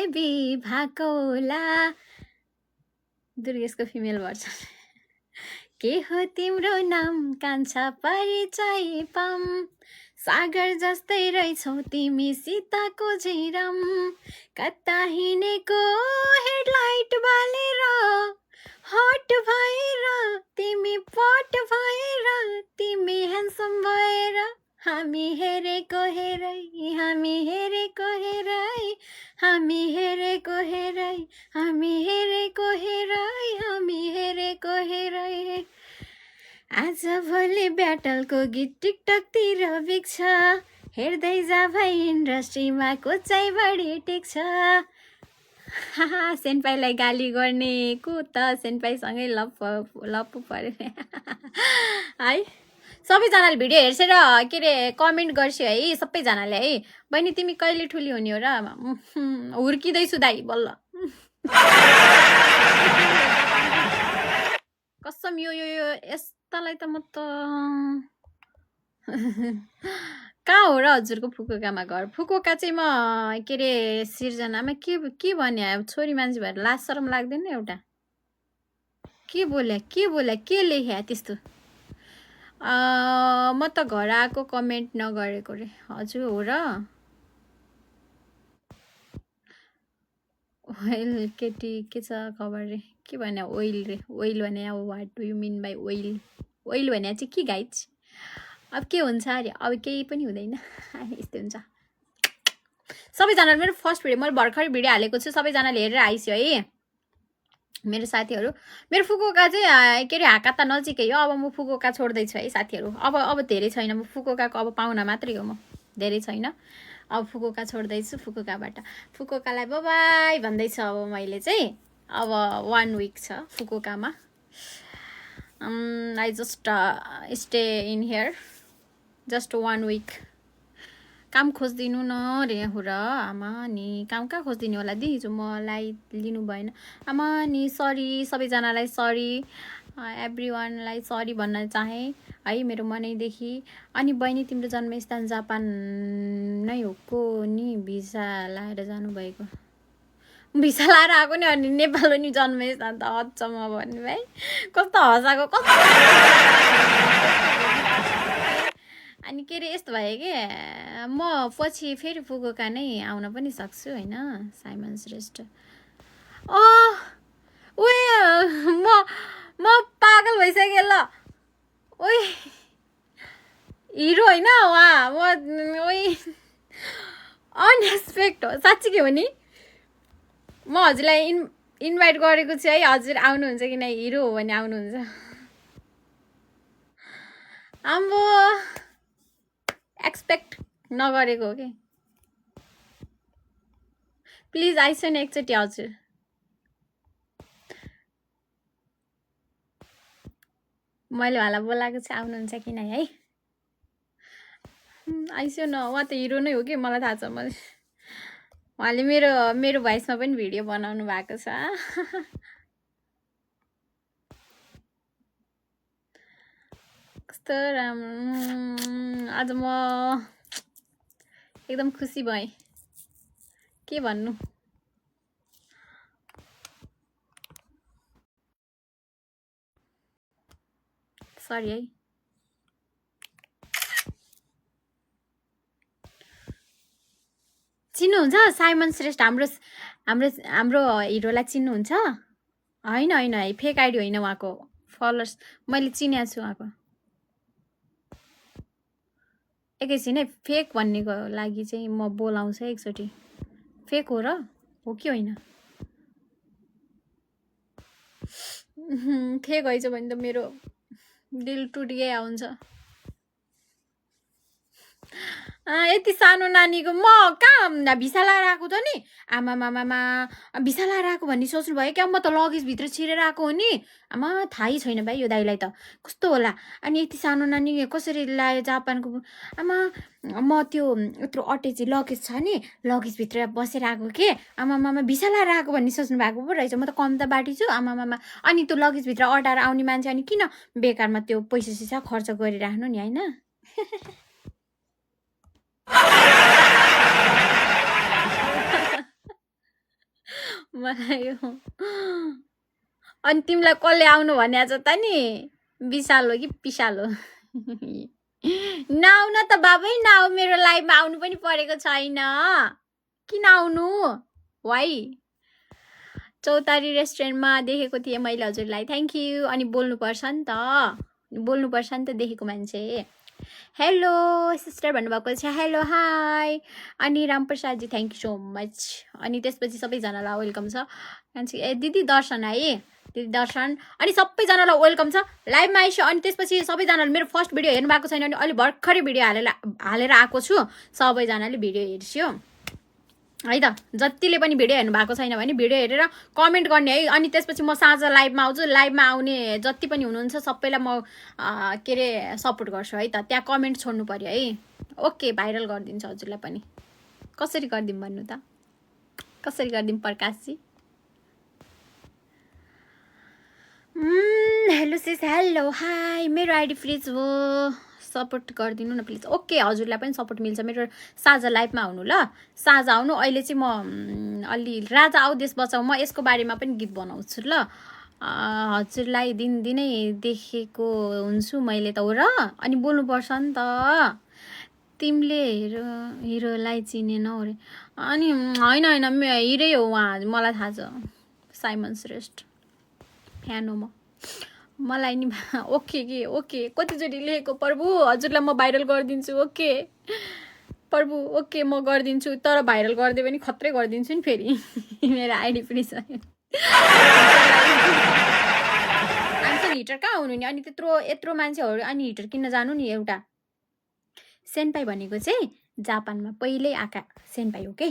Baby भएको होला दुर्गेशको female version के हो तिम्रो नाम कान्छा परिचय पाम सागर जस्तै रहेछौ तिमी सीताको झैराम कता हिँडेको हेडलाइट बालेर हट भएर तिमी पट भएर तिमी ह्यान्डसम भएर हामी हेरेको हेरै हामी हेरेको हेरै हामी हेरेको हेरै हामी हेरेको हेरै हामी हेरेको हेरै आज भोलि ब्याटलको गीत टिकटकतिर बिक्छ हेर्दै जा भाइ इन्डस्ट्रीमा को चाहिँ बढी टेक्छ सेन्पाईलाई गाली गर्ने को त सेन्पाईसँगै लप्पु पऱ्यो है सबैजनाले भिडियो हेर्छ र के अरे कमेन्ट गर्छ है सबैजनाले है बहिनी तिमी कहिले ठुली हुने हो र हुर्किँदैछु दाइ बल्ल कसम यो यस्तालाई त म त कहाँ हो र हजुरको फुकुकामा घर फुकुका चाहिँ म के अरे सिर्जनामा के भने छोरी मान्छे भएर लाज शरम लाग्दैन एउटा के बोल्या के लेख्या त्यस्तो म त घर आएको कमेन्ट नगरेको रे हजुर हो र ओइल केटी के छ खबर रे के भने ओइल रे ओइल भने अब what do you mean by oil भने चाहिँ के गाइज अब के हुन्छ अरे अब केही पनि हुँदैन यस्तै हुन्छ सबैजनाले मेरो फर्स्ट भिडियो मैले भर्खरै भिडियो हालेको छु सबैजनाले हेरेर आइस्यो है मेरो साथीहरू मेरो फुकुका चाहिँ के अरे हाका त नजिकै हो अब म फुकुका छोड्दैछु है साथीहरू अब धेरै छैन म फुकुकाको अब पाहुना मात्रै हो म धेरै छैन अब फुकुका छोड्दैछु फुकुकाबाट फुकुकालाई बाई भन्दैछु अब मैले चाहिँ अब 1 विक छ फुकुकामा I just stay in here just 1 week काम खोजिदिनु न रे हो र आमा नि काम कहाँ खोजिदिनु होला दी हिजो मलाई लिनु भएन आमा नि सरी सबैजनालाई सरी एभ्रीवानलाई सरी भन्न चाहे है मेरो मनैदेखि अनि बहिनी तिम्रो जन्मस्थान जापान नै हो को नि भिसा लाएर जानुभएको भिसा लाएर आएको नि अनि नेपाल नि जन्मस्थान त अचम्म भन्ने भाइ कस्तो हँसाएको कस्तो अनि के अरे यस्तो भयो कि म पछि फेरि फुकुका नै आउन पनि सक्छु होइन साइमन श्रेष्ठ म पागल भइसकेँ ल ओइ हिरो होइन वा ओइ अनएक्सपेक्ट हो साँच्चीकै हो नि म हजुरलाई इन्भाइट गरेको छु है हजुर आउनुहुन्छ कि नै हिरो हो भने आउनुहुन्छ आम्बो एक्सपेक्ट नगरेको हो कि प्लिज आइसो नि एकचोटि हजुर मैले उहाँलाई बोलाएको छु आउनुहुन्छ कि नै है आइसो न उहाँ त हिरो नै हो कि मलाई थाहा छ मैले उहाँले मेरो भोइसमा पनि भिडियो बनाउनु भएको छ कस्तो राम्रो आज म एकदम खुसी भएँ के भन्नु सरी है चिन्नुहुन्छ साइमन श्रेष्ठ हाम्रो हिरोलाई चिन्नुहुन्छ होइन है फेक आइडी होइन उहाँको फलोवर्स मैले चिनेको छु उहाँको एकैछिन है फेक भन्नेको लागि चाहिँ म बोलाउँछु एकचोटि फेक हो र हो कि होइन फेक हैछ भने त मेरो दिल टुटिए आउँछ यति सानो नानीको म कहाँ भिसा लाएर आएको त नि आमामामा भिसा लाएर आएको भन्ने सोच्नु भयो क्या म त लगेजभित्र छिरेर आएको हो नि आमा थाहै छैन भाइ यो दाइलाई त कस्तो होला अनि यति सानो नानी कसरी ल्यायो जापानको आमा म त्यो यत्रो अट्याची लगेज छ नि लगेजभित्र बसेर आएको के आमामामा भिसा लाएर आएको भन्ने सोच्नु भएको पो रहेछ म त कम त बाटी छु आमामामा अनि त्यो लगेजभित्र अटाएर आउने मान्छे अनि किन बेकारमा त्यो पैसा सिसा खर्च गरिराख्नु नि होइन मलाई अनि तिमीलाई कसले आउनु भनेको छ त नि विशाल हो कि पिशाल हो नआउन त बाबै नआउ मेरो लाइभमा आउनु पनि परेको छैन किन आउनु वाइ चौतारी रेस्टुरेन्टमा देखेको थिएँ मैले हजुरलाई थ्याङ्क यू अनि बोल्नुपर्छ नि त देखेको मान्छे हेलो सिस्टर भन्नुभएको छ हेलो हाई अनि रामप्रसादजी थ्याङ्क यू सो मच अनि त्यसपछि सबैजनालाई वेलकम छ मान्छे ए दिदी दर्शन है दिदी दर्शन अनि सबैजनालाई वेलकम छ लाइभमा आइसक्यो अनि त्यसपछि सबैजनाले मेरो फर्स्ट भिडियो हेर्नु भएको छैन अनि अहिले भर्खरै भिडियो हालेर आएको छु सबैजनाले भिडियो हेर्छियो है त जतिले पनि भिडियो हेर्नु भएको छैन भने भिडियो हेरेर कमेन्ट गर्ने है अनि त्यसपछि म साँझ लाइभमा आउँछु लाइभमा आउने जति पनि हुनुहुन्छ सबैलाई म के अरे सपोर्ट गर्छु है त त्यहाँ कमेन्ट छोड्नु पर्यो है ओके भाइरल गरिदिन्छु हजुरलाई पनि कसरी गरिदिउँ भन्नु त कसरी गरिदिउँ प्रकाशजी हेलो सिस हेलो हाई मेरो आइडी फ्रिज हो सपोर्ट गरिदिनु न प्लिज ओके हजुरलाई पनि सपोर्ट मिल्छ मेरो साझा लाइभमा आउनु ल साझा आउनु अहिले चाहिँ म अलि राजा आऊ देश बचाऊ म यसको बारेमा पनि गीत बनाउँछु ल हजुरलाई दिनदिनै देखेको हुन्छु मैले त हो र अनि बोल्नुपर्छ नि त तिमीले हिरोलाई चिनेनौ रे अनि होइन हिरै हो उहाँ मलाई थाहा छ साइमन श्रेष्ठ फ्यान हो मलाई नि ओके कि ओके कतिचोटि लेखेको प्रभु हजुरलाई म भाइरल गरिदिन्छु ओके प्रभु ओके म गरिदिन्छु तर भाइरल गरिदियो भने खत्रै गरिदिन्छु नि फेरि मेरो आइडी पनि छ हिटर कहाँ हुनु नि अनि यत्रो मान्छेहरू अनि हिटर किन्न जानु नि एउटा सेन्पाई भनेको चाहिँ जापानमा पहिल्यै आएका सेन्पाई हो के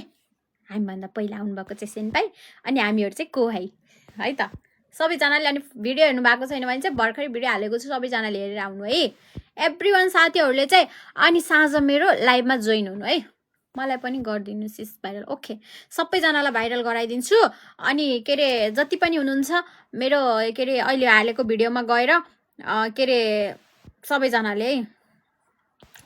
हामीभन्दा पहिला आउनुभएको चाहिँ सेन्पाई अनि हामीहरू चाहिँ कोहाई है त सबैजनाले अनि भिडियो हेर्नु भएको छैन भने चाहिँ भर्खरै भिडियो हालेको छु सबैजनाले हेरेर आउनु है एभ्रीवान साथीहरूले चाहिँ अनि साँझ मेरो लाइभमा जोइन हुनु है मलाई पनि गरिदिनु सिस भाइरल ओके सबैजनालाई भाइरल गराइदिन्छु अनि के अरे जति पनि हुनुहुन्छ मेरो के अरे अहिले हालेको भिडियोमा गएर के अरे सबैजनाले है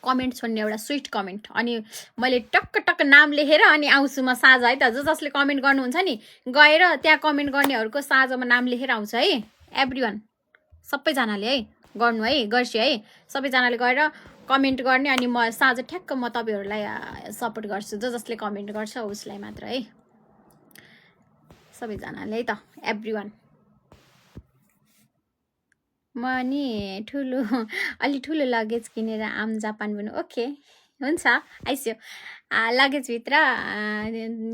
कमेन्ट छोड्ने एउटा स्विट कमेन्ट अनि मैले टक्क नाम लेखेर अनि आउँछु म साझा है त जसले कमेन्ट गर्नुहुन्छ नि गएर त्यहाँ कमेन्ट गर्नेहरूको साझामा नाम लेखेर आउँछ है एभ्रीवान सबैजनाले है गर्नु है गर्छु है सबैजनाले गएर कमेन्ट गर्ने अनि म साझा ठ्याक्क म तपाईँहरूलाई सपोर्ट गर्छु जसले कमेन्ट गर्छ उसलाई मात्र है सबैजनाले है त एभ्रीवान म नि अलि ठुलो लगेज किनेर आम जापान पनि ओके हुन्छ आइस्यो लगेजभित्र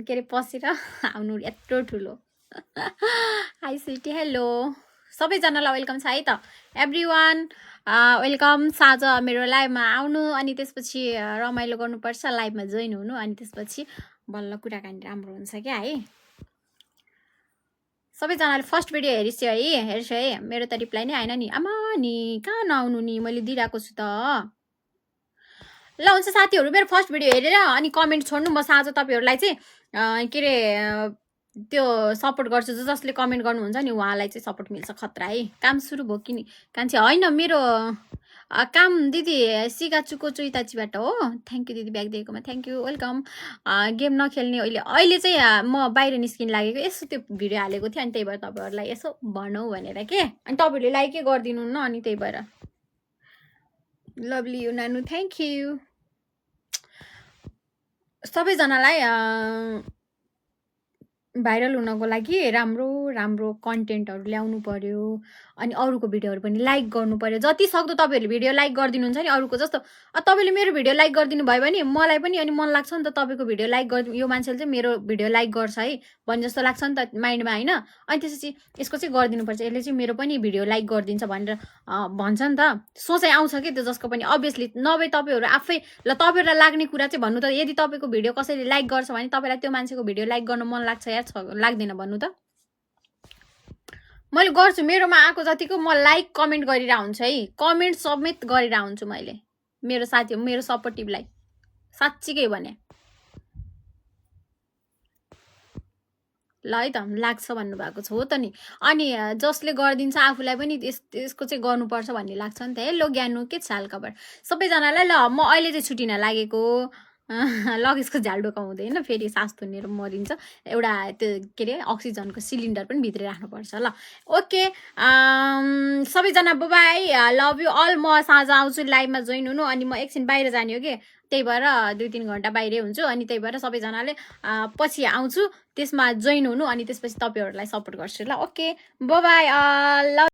के अरे पसेर आउनु यत्रो ठुलो हाई स्विटी हेलो सबैजनालाई वेलकम छ है त एभ्रीवान वेलकम साँझ मेरो लाइभमा आउनु अनि त्यसपछि रमाइलो गर्नुपर्छ लाइभमा जोइन हुनु अनि त्यसपछि बल्ल कुराकानी राम्रो हुन्छ क्या है सबैजनाले फर्स्ट भिडियो हेर्छु है मेरो त रिप्लाई नै आएन नि आमा नि कहाँ नआउनु नि मैले दिइरहेको छु त ल हुन्छ साथीहरू मेरो फर्स्ट भिडियो हेरेर अनि कमेन्ट छोड्नु म साँझ तपाईँहरूलाई चाहिँ के अरे त्यो सपोर्ट गर्छु जसले कमेन्ट गर्नुहुन्छ नि उहाँलाई चाहिँ सपोर्ट मिल्छ खतरा है काम सुरु भयो कि नि कान्छे होइन मेरो काम दिदी सिकाचुको चुइताचीबाट हो थ्याङ्क यू दिदी ब्याग दिएकोमा थ्याङ्क यू वेलकम गेम नखेल्ने अहिले चाहिँ म बाहिर निस्किन लागेको यसो त्यो भिडियो हालेको थिएँ अनि त्यही भएर तपाईँहरूलाई यसो भनौँ भनेर के अनि तपाईँहरूले लाइकै गरिदिनु न अनि त्यही भएर लभली यु नानु थ्याङ्क यू सबैजनालाई भाइरल हुनको लागि राम्रो कन्टेन्टहरू ल्याउनु पर्यो अनि अरूको भिडियोहरू पनि लाइक गर्नु पर्यो जति सक्दो तपाईँहरूले भिडियो लाइक गरिदिनुहुन्छ नि अरूको जस्तो तपाईँले मेरो भिडियो लाइक गरिदिनु भयो भने मलाई पनि अनि मन लाग्छ नि त तपाईँको भिडियो लाइक गरिदिनु यो मान्छेले चाहिँ मेरो भिडियो लाइक गर्छ है भन्ने जस्तो लाग्छ नि त माइन्डमा होइन अनि त्यसपछि यसको चाहिँ गरिदिनुपर्छ यसले चाहिँ मेरो पनि भिडियो लाइक गरिदिन्छ भनेर भन्छ नि त सोचाइ आउँछ कि त्यो जसको पनि अभियसली नभए तपाईँहरू आफै ल तपाईँहरूलाई लाग्ने कुरा चाहिँ भन्नु त यदि तपाईँको भिडियो कसैले लाइक गर्छ भने तपाईँलाई त्यो मान्छेको भिडियो लाइक गर्न मन लाग्छ या लाग्दैन भन्नु त मैले गर्छु मेरोमा आएको जतिको म लाइक कमेन्ट गरेर हुन्छ है कमेन्ट समेत गरेर हुन्छु मैले मेरो साथी मेरो सपोर्टिभलाई साँच्चीकै भने ल है त लाग्छ भन्नुभएको छ हो त नि अनि जसले गरिदिन्छ आफूलाई पनि यसको चाहिँ गर्नुपर्छ भन्ने लाग्छ नि त हेलो ज्ञानु के छ हालखबर सबैजनालाई ल म अहिले चाहिँ छुटिन लागेको लगेजको झ्याल डोका हुँदैन, फेरि सास थुनेर मरिन्छ। एउटा त्यो के अरे अक्सिजनको सिलिन्डर पनि भित्रै राख्नुपर्छ ल। ओके, सबैजना बाई, लभ यु अल। म साँझ आउँछु लाइभमा जोइन हुनु, अनि म एकछिन बाहिर जाने हो कि, त्यही भएर 2-3 घन्टा बाहिरै हुन्छु। अनि त्यही भएर सबैजनाले पछि आउँछु, त्यसमा जोइन हुनु, अनि त्यसपछि तपाईँहरूलाई सपोर्ट गर्छु ल। ओके, बाई, ल।